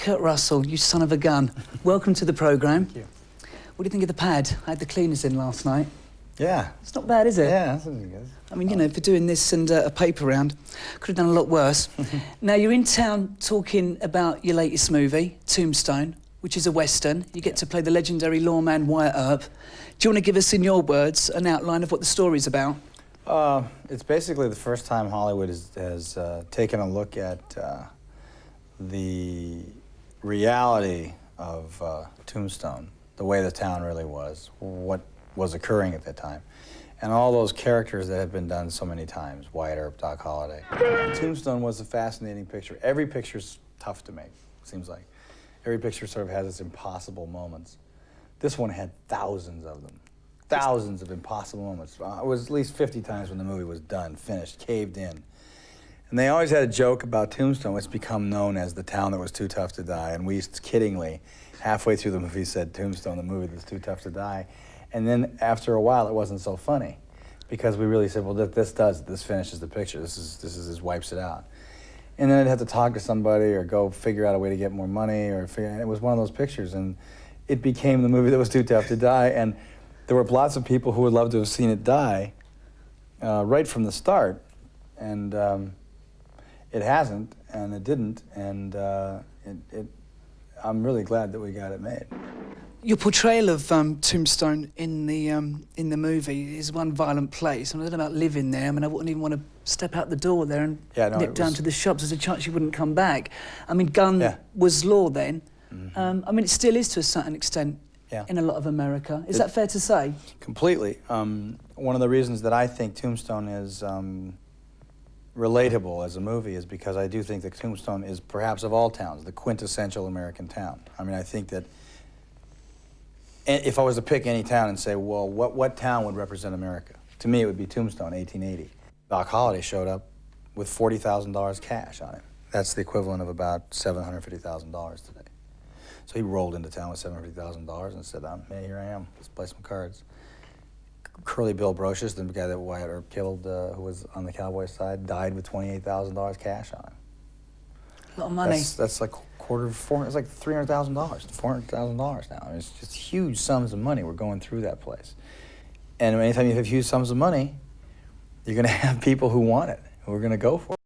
Kurt Russell, you son of a gun. Welcome to the programme. Thank you. What do you think of the pad? I had the cleaners in last night. Yeah. It's not bad, is it? Yeah, that's good. I mean, you know, for doing this and a paper round, could have done a lot worse. Now, you're in town talking about your latest movie, Tombstone, which is a Western. You get to play the legendary lawman Wyatt Earp. Do you want to give us, in your words, an outline of what the story's about? It's basically the first time Hollywood has taken a look at the reality of Tombstone, the way the town really was, what was occurring at that time, and all those characters that have been done so many times, Wyatt Earp, Doc Holliday. Tombstone was a fascinating picture. Every picture's tough to make, seems like. Every picture sort of has its impossible moments. This one had thousands of them. Thousands of impossible moments. It was at least 50 times when the movie was done, finished, caved in. And they always had a joke about Tombstone. It's become known as the town that was too tough to die. And we used to kiddingly, halfway through the movie, said Tombstone, the movie that's too tough to die. And then after a while, it wasn't so funny because we really said, well, this finishes the picture. This wipes it out. And then I'd have to talk to somebody or go figure out a way to get more money and it was one of those pictures. And it became the movie that was too tough to die. And there were lots of people who would love to have seen it die right from the start. And it hasn't, and it didn't, and I'm really glad that we got it made. Your portrayal of Tombstone in the movie is one violent place. I don't know about living there. I mean, I wouldn't even want to step out the door there and nip down to the shops. There's a chance you wouldn't come back. I mean, gun was law then. Mm-hmm. I mean, it still is to a certain extent in a lot of America. Is that fair to say? Completely. One of the reasons that I think Tombstone is relatable as a movie is because I do think that Tombstone is perhaps of all towns, the quintessential American town. I mean, I think that if I was to pick any town and say, well, what town would represent America? To me, it would be Tombstone, 1880. Doc Holliday showed up with $40,000 cash on him. That's the equivalent of about $750,000 today. So he rolled into town with $750,000 and said, hey, here I am, let's play some cards. Curly Bill Brocious, the guy that Wyatt Earp killed, who was on the Cowboys side, died with $28,000 cash on him. A lot of money. That's like it's like $300,000, $400,000 now. I mean, it's just huge sums of money. We're going through that place. And anytime you have huge sums of money, you're going to have people who want it, who are going to go for it.